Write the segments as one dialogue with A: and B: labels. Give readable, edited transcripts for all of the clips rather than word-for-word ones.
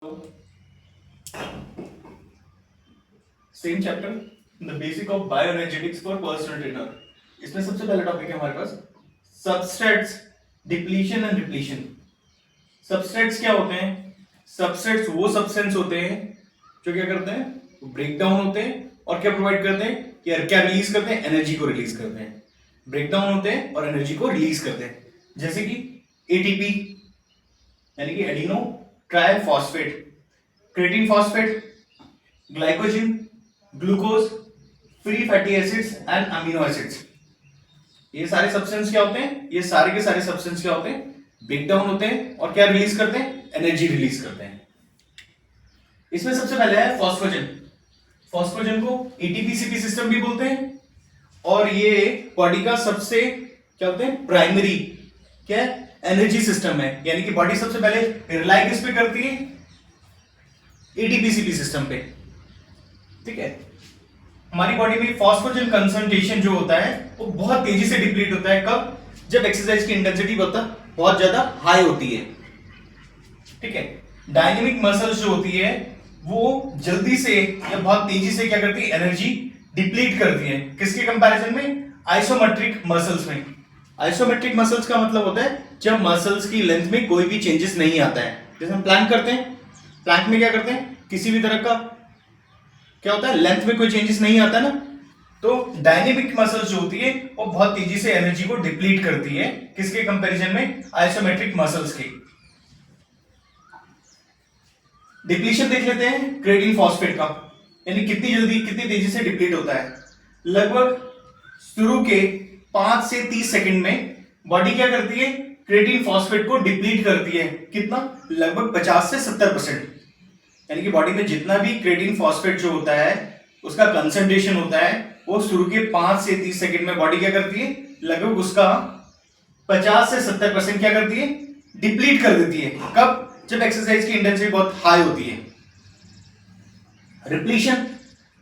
A: Same chapter the basic of bioenergetics for personal trainer. इसमें सबसे पहला टॉपिक है हमारे पास सबस्ट्रेट्स, डिप्लीशन एंड रिप्लीशन। सबस्ट्रेट्स क्या होते हैं? सबस्ट्रेट्स वो सब्सटेंस होते हैं जो क्या करते हैं, ब्रेक डाउन होते हैं और क्या प्रोवाइड करते हैं, क्या रिलीज करते हैं, एनर्जी को रिलीज करते हैं। ब्रेक डाउन होते हैं और एनर्जी को रिलीज करते हैं, जैसे कि एटीपी यानी कि adeno try phosphate, creatine phosphate, glycogen, glucose, free fatty acids and amino acids. ये सारे सब्सटेंस क्या होते हैं? ये सारे के सारे सब्सटेंस क्या होते हैं? ब्रेक डाउन होते हैं और क्या रिलीज करते हैं? एनर्जी रिलीज करते हैं। इसमें सबसे पहले है फॉस्फोजन। फॉस्फोजन को एटीपीसीपी सिस्टम भी बोलते हैं और ये बॉडी का सबसे क्या बोलते हैं, प्राइमरी क्या एनर्जी सिस्टम है। यानी कि बॉडी सबसे पहले रिलाई किस पे करती है? एटीपीसीपी सिस्टम पे। ठीक है, हमारी बॉडी में फॉस्फोजन कंसंट्रेशन जो होता है वो बहुत तेजी से डिप्लीट होता है। कब? जब एक्सरसाइज की इंटेंसिटी बहुत ज्यादा हाई होती है। ठीक है, डायनेमिक मसल्स जो होती है वो जल्दी से या बहुत तेजी से क्या करती है? एनर्जी डिप्लीट करती है। किसके कंपैरिजन में? आइसोमेट्रिक मसल्स में। आइसोमेट्रिक मसल्स का मतलब होता है जब मसल्स की लेंथ में कोई भी चेंजेस नहीं आता है। जैसे हम प्लैंक करते हैं, प्लैंक में क्या करते हैं, किसी भी तरह का क्या होता है, लेंथ में कोई चेंजेस नहीं आता ना। तो डायनेमिक मसल्स जो होती है वो बहुत तेजी से एनर्जी को डिप्लीट करती है। किसके कंपैरिजन में? आइसोमेट्रिक मसल्स के। डिप्लीशन देख लेते हैं क्रेटिन फॉस्फेट का, यानी कितनी जल्दी कितनी तेजी से डिप्लीट होता है। लगभग शुरू के 5 से 30 सेकंड में बॉडी क्या करती है? क्रेटिन फॉस्फेट को डिप्लीट करती है। कितना? लगभग 50 से 70%। यानी कि बॉडी में जितना भी क्रेटिन फॉस्फेट जो होता है उसका कंसंट्रेशन होता है वो शुरू के 5 से 30 सेकंड में बॉडी क्या करती है? लगभग उसका 50 से 70% क्या करती है? डिप्लीट कर देती है। कब? जब एक्सरसाइज की इंटेंसिटी बहुत हाई होती है। रिप्लीशन,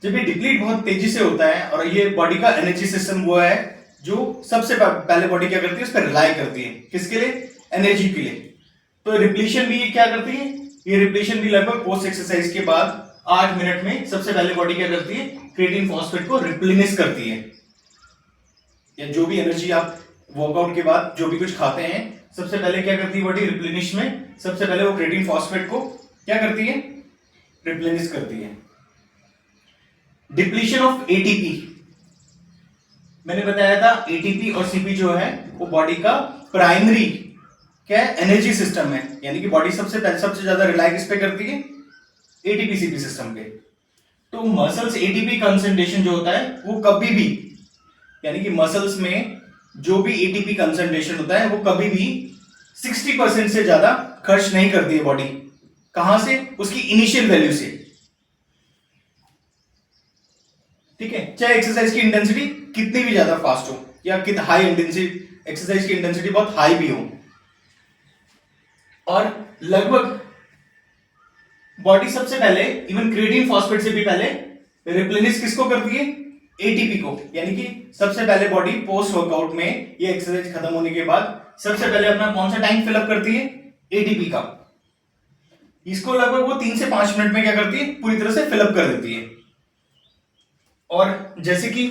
A: जब ये डिप्लीट बहुत तेजी से होता है और ये बॉडी का एनर्जी सिस्टम वो है जो सबसे पहले बॉडी क्या करती है? उस पर रिलाई करती है। किसके लिए? एनर्जी के लिए। तो रिप्लीशन भी ये क्या करती है? ये रिप्लीशन भी लगभग पोस्ट एक्सरसाइज के बाद 8 मिनट में सबसे पहले बॉडी क्या करती है? क्रेटिन फॉस्फेट को रिप्लेनिश करती है। या जो भी एनर्जी आप वर्कआउट के बाद जो भी कुछ खाते हैं, सबसे पहले क्या करती है बॉडी? रिप्लेनिश में सबसे पहले वो क्रेटिन फॉस्फेट को क्या करती है? रिप्लेनिश करती है। डिप्लीशन ऑफ एटीपी, मैंने बताया था एटीपी और सीपी जो है वो बॉडी का प्राइमरी क्या है? एनर्जी सिस्टम है। यानी कि बॉडी सबसे ज्यादा रिलाई किस पे करती है? एटीपी सीपी सिस्टम पे। तो मसल्स एटीपी कंसंट्रेशन जो होता है वो कभी भी, यानी कि मसल्स में जो भी एटीपी कंसंट्रेशन होता है वो कभी भी 60% से ज्यादा खर्च नहीं करती है बॉडी। कहां से? उसकी इनिशियल वैल्यू से। ठीक है, चाहे एक्सरसाइज की इंटेंसिटी कितनी भी ज्यादा फास्ट हो या कितना हाई इंटेंसिटी, एक्सरसाइज की इंटेंसिटी बहुत हाई भी हो, और लगभग बॉडी सबसे पहले इवन क्रेटिन फॉस्फेट से भी पहले रिप्लेनिश किसको करती है? एटीपी को। यानी कि सबसे पहले बॉडी पोस्ट वर्कआउट में ये एक्सरसाइज खत्म होने के बाद सबसे पहले अपना कौन सा टैंक फिलअप करती है? एटीपी का। इसको लगभग वो 3 से 5 मिनट में क्या करती है? पूरी तरह से फिलअप कर देती है। और जैसे कि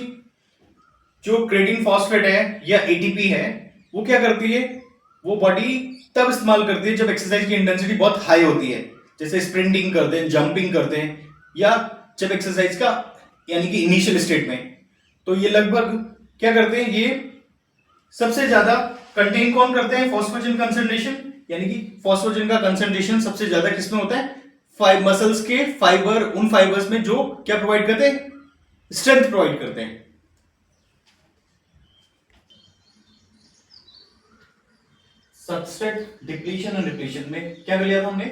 A: जो क्रेटिन फॉस्फेट है या एटीपी है वो क्या करती है? वो बॉडी तब इस्तेमाल करती है जब एक्सरसाइज की इंटेंसिटी बहुत हाई होती है, जैसे स्प्रिंटिंग करते हैं, जंपिंग करते हैं, या जब एक्सरसाइज का यानी कि इनिशियल स्टेट में। तो ये लगभग क्या करते हैं? ये सबसे ज्यादा कंटेन कौन करते हैं? फॉस्फोजन कंसंट्रेशन। यानी कि फॉस्फोजन का कंसंट्रेशन सबसे ज्यादा किसमें होता है? मसल्स के फाइबर, उन फाइबर्स में जो क्या प्रोवाइड करते हैं? स्ट्रेंथ प्रोवाइड करते हैं। सबस्ट्रेट, डिप्लीशन और रिप्लीशन में क्या कर लिया था हमने?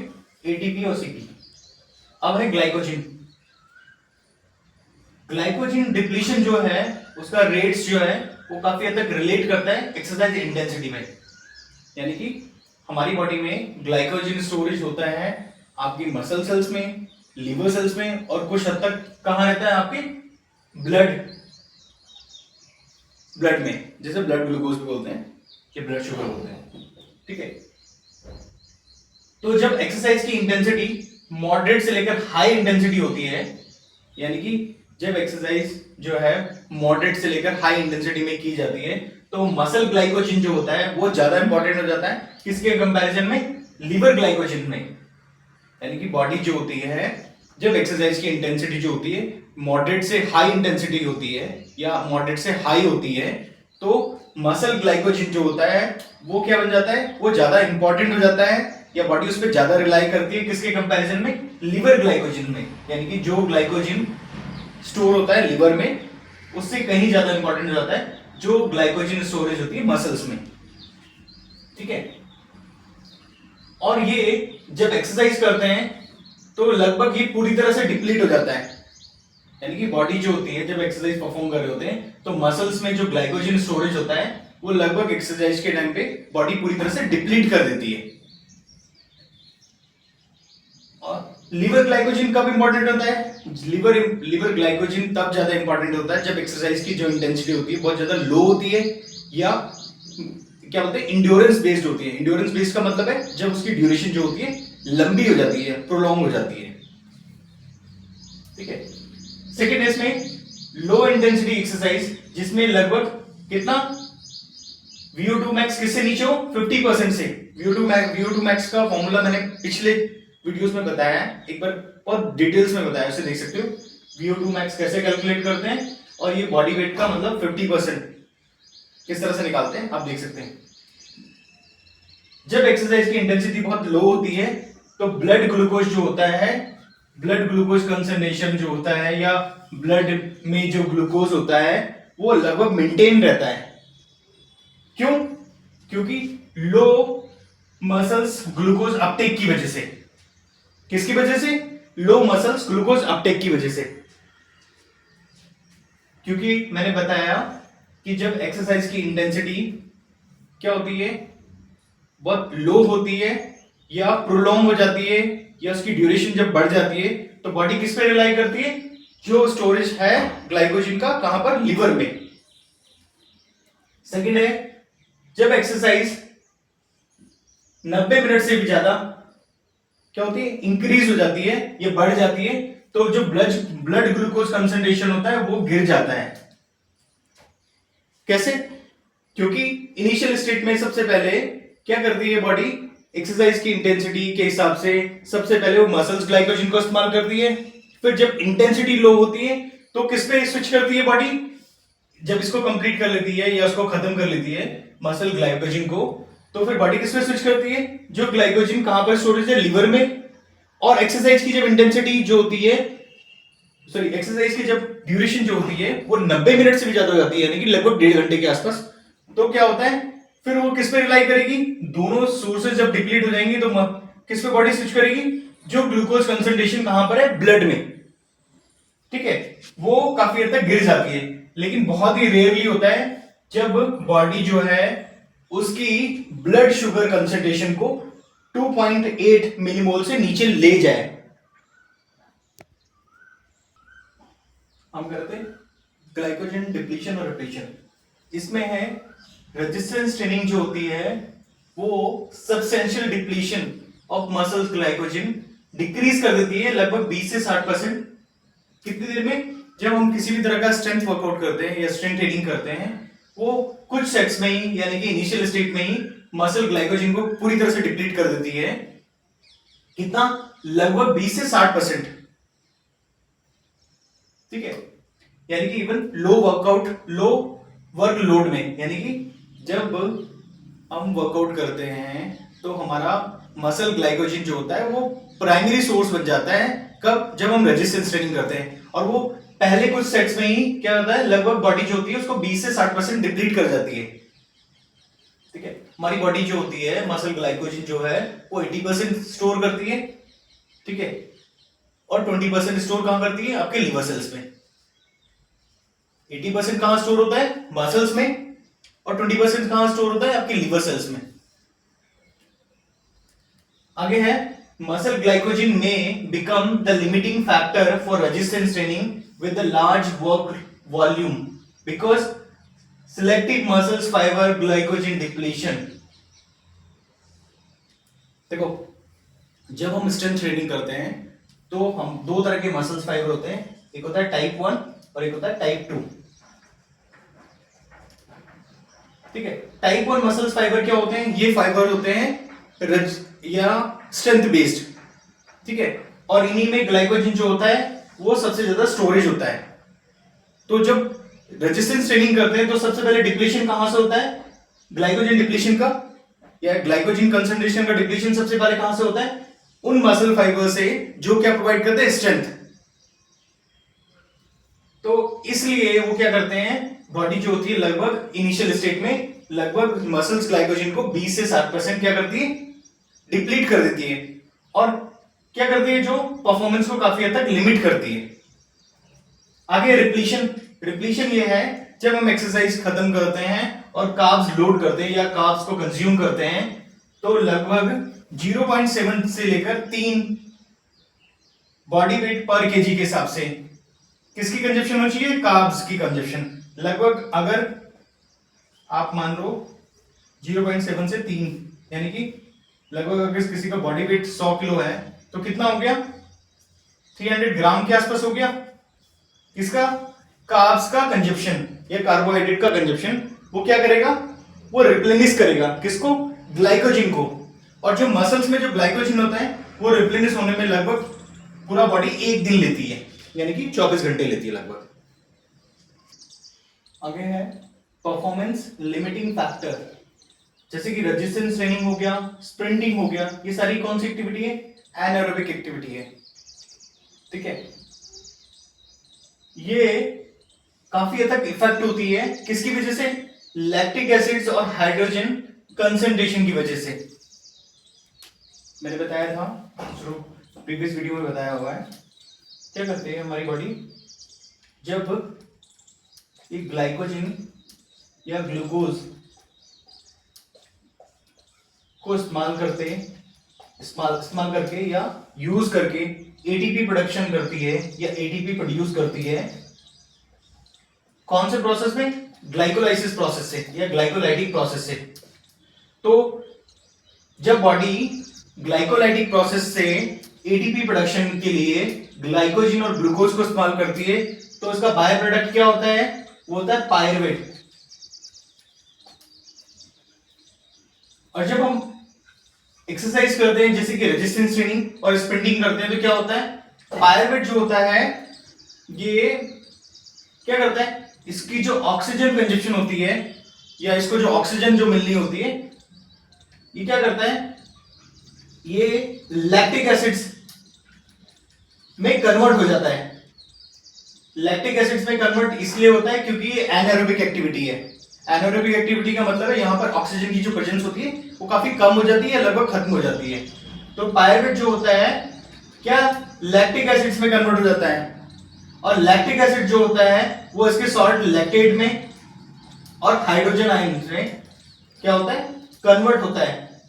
A: एटीपी और सीपी। अब है ग्लाइकोजन। ग्लाइकोजन डिप्लीशन जो है उसका रेट्स जो है वो काफी हद तक रिलेट करता है एक्सरसाइज इंटेंसिटी में। यानी कि हमारी बॉडी में ग्लाइकोजन स्टोरेज होता है आपकी मसल सेल्स में, लिवर सेल्स में, और कुछ हद तक कहां रहता है? आपके ब्लड में, जैसे ब्लड ग्लूकोज भी बोलते हैं कि ब्लड शुगर बोलते हैं। ठीक है, तो जब एक्सरसाइज की इंटेंसिटी मॉडरेट से लेकर हाई इंटेंसिटी होती है, यानी कि जब एक्सरसाइज जो है मॉडरेट से लेकर हाई इंटेंसिटी में की जाती है तो मसल ग्लाइकोजन जो होता है वो ज्यादा इंपॉर्टेंट हो जाता है किसके कंपैरिजन में, लीवर ग्लाइकोजन में। यानी कि बॉडी जो होती है जब एक्सरसाइज की इंटेंसिटी जो होती है मॉडरेट से हाई इंटेंसिटी होती है या मॉडरेट से हाई होती है तो मसल ग्लाइकोजन जो होता है वो क्या बन जाता है, वो ज्यादा इंपॉर्टेंट हो जाता है या बॉडी उस पर ज्यादा रिलाई करती है किसके कंपैरिजन में, लीवर ग्लाइकोजन में। यानी कि जो ग्लाइकोजन स्टोर होता है लीवर में उससे कहीं ज्यादा इंपॉर्टेंट हो जाता है जो ग्लाइकोजन स्टोरेज होती है मसल्स में। ठीक है, और ये जब एक्सरसाइज करते हैं तो लगभग ये पूरी तरह से डिप्लीट हो जाता है। यानी कि बॉडी जो होती है जब एक्सरसाइज परफॉर्म कर रहे होते हैं तो मसल्स में जो ग्लाइकोजन स्टोरेज होता है वो लगभग एक्सरसाइज के टाइम पे बॉडी पूरी तरह से डिप्लीट कर देती है। और लीवर ग्लाइकोजन कब इंपॉर्टेंट होता है, लीवर ग्लाइकोजन तब ज्यादा इंपॉर्टेंट होता है जब एक्सरसाइज की जो इंटेंसिटी होती है बहुत ज्यादा लो होती है या क्या बोलते हैं इंड्योरेंस बेस्ड होती है। इंड्योरेंस बेस्ड का मतलब है जब उसकी ड्यूरेशन जो होती है लंबी हो जाती है, प्रोलॉन्ग हो जाती है। ठीक है, सेकेंड इसमें लो इंटेंसिटी एक्सरसाइज जिसमें लगभग कितना VO2 max किससे नीचे हो, 50% से। VO2 max का फॉर्मूला मैंने पिछले वीडियोस में बताया है, एक बार बहुत डिटेल्स में बताया, उसे देख सकते हो। VO2 max कैसे कैलकुलेट करते हैं और ये बॉडी वेट का मतलब 50% किस तरह से निकालते हैं आप देख सकते हैं। जब एक्सरसाइज की इंटेंसिटी बहुत लो होती है तो ब्लड ग्लूकोज जो होता है, ब्लड ग्लूकोज कंसंट्रेशन जो होता है या ब्लड में जो ग्लूकोज होता है वो लगभग मेंटेन रहता है। क्यों? क्योंकि लो मसल्स ग्लूकोज अपटेक की वजह से। किसकी वजह से? लो मसल्स ग्लूकोज अपटेक की वजह से। क्योंकि मैंने बताया कि जब एक्सरसाइज की इंटेंसिटी क्या होती है, बहुत लो होती है या प्रोलॉन्ग हो जाती है या उसकी ड्यूरेशन जब बढ़ जाती है तो बॉडी किस पे रिलाई करती है, जो स्टोरेज है ग्लाइकोजन का कहां पर, लीवर में। सेकंड है जब एक्सरसाइज 90 मिनट से भी ज्यादा क्या होती है, इंक्रीज हो जाती है, ये बढ़ जाती है तो जो ब्लड ग्लूकोज कंसंट्रेशन होता है वो गिर जाता है। कैसे? क्योंकि इनिशियल स्टेट में सबसे पहले क्या करती है बॉडी, एक्सरसाइज की इंटेंसिटी के हिसाब से सबसे पहले वो मसल्स ग्लाइकोजन को इस्तेमाल करती है। फिर जब इंटेंसिटी लो होती है तो किस पे स्विच करती है बॉडी, जब इसको कंप्लीट कर लेती है या उसको खत्म कर लेती है मसल ग्लाइकोजन को, तो फिर बॉडी किस पे स्विच करती है, जो ग्लाइकोजन कहां पर स्टोरेज है, लीवर में। और एक्सरसाइज की जब इंटेंसिटी जो होती है, सॉरी एक्सरसाइज की जब ड्यूरेशन जो होती है वो 90 मिनट से भी ज्यादा हो जाती है, यानी कि लगभग 1.5 घंटे के आसपास, तो क्या होता है फिर वो किस पे रिलाई करेगी, दोनों सोर्सेज जब डिप्लीट हो जाएंगी तो किस पे बॉडी स्विच करेगी, जो ग्लूकोज कंसंट्रेशन कहां पर है, ब्लड में। ठीक है, वो काफी हद तक गिर जाती है, लेकिन बहुत ही रेयरली होता है जब बॉडी जो है उसकी ब्लड शुगर कंसंट्रेशन को 2.8 मिलीमोल से नीचे ले जाए। हम करते हैं ग्लाइकोजन डिप्लीशन और रिप्लेशन। इसमें है रेजिस्टेंस ट्रेनिंग जो होती है वो substantial depletion of muscles glycogen decrease कर देती है लगभग 20 से 60%। कितनी देर में? जब हम किसी भी तरह का स्ट्रेंथ वर्कआउट करते हैं या स्ट्रेंथ ट्रेनिंग करते हैं, वो कुछ सेट्स में ही यानी कि इनिशियल स्टेट में ही मसल ग्लाइकोजन को पूरी तरह से डिप्लीट कर देती है। कितना? लगभग 20 से 60%। ठीक है, यानी कि इवन लो वर्क लोड में, यानी कि जब हम वर्कआउट करते हैं तो हमारा मसल ग्लाइकोजन जो होता है वो प्राइमरी सोर्स बन जाता है। कब? जब हम रेजिस्टेंस ट्रेनिंग करते हैं, और वो पहले कुछ सेट्स में ही क्या होता है, लगभग बॉडी जो होती है उसको 20 से 60% डिप्लीट कर जाती है। ठीक है, हमारी बॉडी जो होती है मसल ग्लाइकोजन जो है वो 80% स्टोर करती है। ठीक है, और 20% स्टोर कहां करती है, आपके लिवर सेल्स में। 80% कहां स्टोर होता है, मसल्स में, और 20% कहां स्टोर होता है, आपके लिवर सेल्स में। आगे है मसल ग्लाइकोजन में become the limiting factor for resistance training with a large work volume because selective muscles fiber glycogen depletion। देखो जब हम स्ट्रेंथ ट्रेनिंग करते हैं तो हम दो तरह के मसल्स फाइबर होते हैं, एक होता है टाइप 1 और एक होता है टाइप 2। ठीक है, टाइप 1 मसल्स फाइबर क्या होते हैं? ये फाइबर होते हैं या स्ट्रेंथ बेस्ड। ठीक है, और इन्हीं में ग्लाइकोजन जो होता है वो सबसे ज्यादा स्टोरेज होता है। तो जब रेजिस्टेंस ट्रेनिंग करते हैं तो सबसे पहले डिप्लीशन कहां से होता है? ग्लाइकोजन डिप्लीशन का, या ग्लाइकोजन कंसंट्रेशन का डिप्लीशन सबसे पहले कहां से होता है? उन मसल फाइबर से जो क्या प्रोवाइड करते हैं? स्ट्रेंथ। तो इसलिए वो क्या करते हैं, बॉडी जो होती है लगभग इनिशियल स्टेट में लगभग मसल्स ग्लाइकोजन को 20 से 60% क्या करती है? डिप्लीट कर देती है, और क्या करती है? जो परफॉर्मेंस को काफी हद तक लिमिट करती है। आगे रिप्लीशन। रिप्लीशन ये है जब हम एक्सरसाइज खत्म करते हैं और कार्ब्स लोड करते हैं या कार्ब्स को कंज्यूम करते हैं, तो लगभग 0.7 से लेकर 3 बॉडी वेट पर केजी के हिसाब से किसकी कंजप्शन होनी चाहिए? कार्ब्स की कंजप्शन। लगभग अगर आप मान लो 0.7 से 3, यानी कि लगभग अगर किसी का बॉडी वेट 100 किलो है तो कितना हो गया? 300 ग्राम के आसपास हो गया। किसका? कार्ब्स का कंजप्शन या कार्बोहाइड्रेट का कंजप्शन। वो क्या करेगा? वो रिप्लेनिश करेगा किसको? ग्लाइकोजन को। और जो मसल्स में जो ग्लाइकोजन होता है वो रिप्लेनिश होने में लगभग पूरा बॉडी 1 दिन लेती है, यानी कि 24 घंटे लेती है लगभग। आगे है परफॉर्मेंस लिमिटिंग फैक्टर, जैसे कि रेजिस्टेंस ट्रेनिंग हो गया, स्प्रिंटिंग हो गया, ये सारी कौन सी एक्टिविटी है? एनाएरोबिक एक्टिविटी है। ठीक है, ये काफी हद तक इफेक्ट होती है किसकी वजह से? लैक्टिक एसिड्स और हाइड्रोजन कंसंट्रेशन की वजह से। मैंने बताया था, जो प्रीवियस वीडियो में बताया हुआ है। क्या करते हैं हमारी बॉडी, जब एक ग्लाइकोजन या ग्लूकोज को इस्तेमाल करके या यूज करके एटीपी प्रोडक्शन करती है या एटीपी प्रोड्यूस करती है, कौन से प्रोसेस में? ग्लाइकोलाइसिस प्रोसेस से या ग्लाइकोलाइटिक प्रोसेस से। तो जब बॉडी ग्लाइकोलाइटिक प्रोसेस से एटीपी प्रोडक्शन के लिए ग्लाइकोजन और ग्लूकोज को इस्तेमाल करती है, तो इसका बाय प्रोडक्ट क्या होता है? वो होता है पायरुवेट। और जब हम एक्सरसाइज करते हैं जैसे कि रेजिस्टेंस ट्रेनिंग और स्प्रिंटिंग करते हैं तो क्या होता है? पायरुवेट जो होता है ये क्या करता है? इसकी जो ऑक्सीजन कंजप्शन होती है या इसको जो ऑक्सीजन जो मिलनी होती है, ये क्या करता है? ये लैक्टिक एसिड्स में कन्वर्ट हो जाता है। लैक्टिक एसिड्स में कन्वर्ट इसलिए होता है क्योंकि ये एनाएरोबिक एक्टिविटी है। एनाएरोबिक एक्टिविटी का मतलब है यहां पर ऑक्सीजन की जो प्रेजेंस होती है वो काफी कम हो जाती है, लगभग खत्म हो जाती है। तो पायरुवेट जो होता है क्या लैक्टिक एसिड्स में कन्वर्ट हो जाता है, और लैक्टिक एसिड जो होता है वो इसके सॉल्ट लैक्टेट में और हाइड्रोजन आयन में क्या होता है? कन्वर्ट होता है।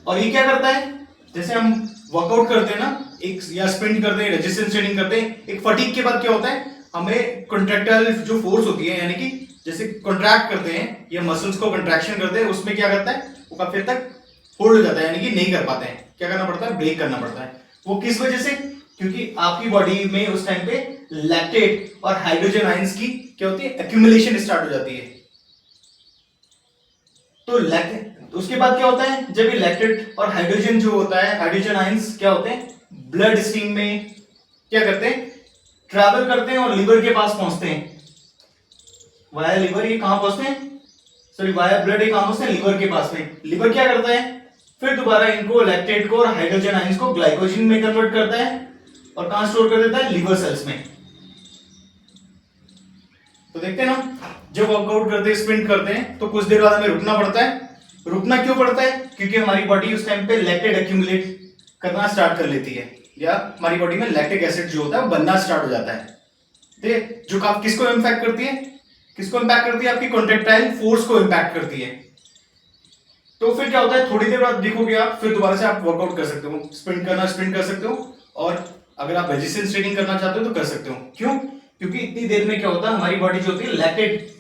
A: और ये क्या करता है? जैसे हम वर्कआउट करते हैं ना, एक या स्प्रिंट करते हैं, रेजिस्टेंस ट्रेनिंग करते हैं, एक फटीग के बाद क्या होता है? हमें कॉन्ट्रैक्टाइल जो फोर्स होती है, यानी कि जैसे कॉन्ट्रैक्ट करते हैं या मसल्स को कॉन्ट्रैक्शन करते हैं, उसमें क्या करता है? वो काफी हद तक होल्ड हो जाता है, यानी कि नहीं कर पाते हैं। क्या करना पड़ता है? ब्रेक करना पड़ता है। वो किस वजह से? क्योंकि आपकी बॉडी में उस टाइम पे लैक्टेट और हाइड्रोजन आयंस की क्या होती है? एक्यूमुलेशन स्टार्ट हो जाती है। तो लैक्टेट, उसके बाद क्या होता है? जब ये लैक्टेट और हाइड्रोजन जो होता है, हाइड्रोजन आयंस क्या होते हैं? ब्लड स्ट्रीम में क्या करते हैं? ट्रैवल करते हैं और लिवर के पास पहुंचते हैं। वाया लिवर ये कहां पहुंचते हैं? सॉरी, वाया ब्लड ये कहां पहुंचते हैं? लिवर के पास में। लिवर क्या करता है? फिर दोबारा इनको लैक्टेट को और हाइड्रोजन आयंस को ग्लाइकोजन में कन्वर्ट करता है और कहां स्टोर कर देता है? लिवर सेल्स में। तो देखते हैं ना, जब वर्कआउट करते हैं, स्प्रिंट करते हैं, तो कुछ देर बाद हमें रुकना पड़ता है। रुकना क्यों पड़ता है? क्योंकि हमारी बॉडी उस टाइम पे लैक्टेट एक्यूमुलेट करना स्टार्ट कर लेती है, या हमारी बॉडी में लैक्टिक एसिड जो होता है वो बनना स्टार्ट हो जाता है। ठीक है, जो किसको इंपैक्ट करती है? किसको इंपैक्ट करती है? आपकी कॉन्ट्रैक्टाइल फोर्स को इंपैक्ट करती है। तो फिर क्या होता है? थोड़ी देर बाद देखोगे आप, फिर दोबारा से आप वर्कआउट कर सकते हो, स्प्रिंट कर सकते हो, और अगर आप रेजिस्टेंस ट्रेनिंग करना चाहते हो तो कर सकते हो। क्यों? क्योंकि इतनी देर में क्या होता है? हमारी बॉडी जो होती है लैक्टेट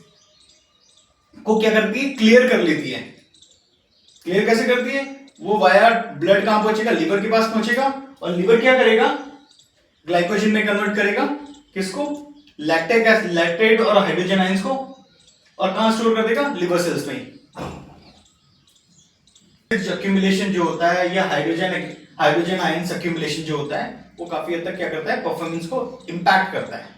A: को क्या करती है? क्लियर कर लेती है। क्लियर कैसे करती है? वो वाया ब्लड कहां पहुंचेगा, लिवर के पास पहुंचेगा, और लिवर क्या करेगा, ग्लाइकोजन में कन्वर्ट करेगा, किसको, लैक्टेट और हाइड्रोजन आयंस को, और कहां स्टोर कर देगा, लिवर सेल्स में। अक्यूमुलेशन जो होता है या हाइड्रोजन आयंस अक्यूमुलेशन जो होता है वो काफी हद तक क्या करता है, परफॉर्मेंस को इंपैक्ट करता है।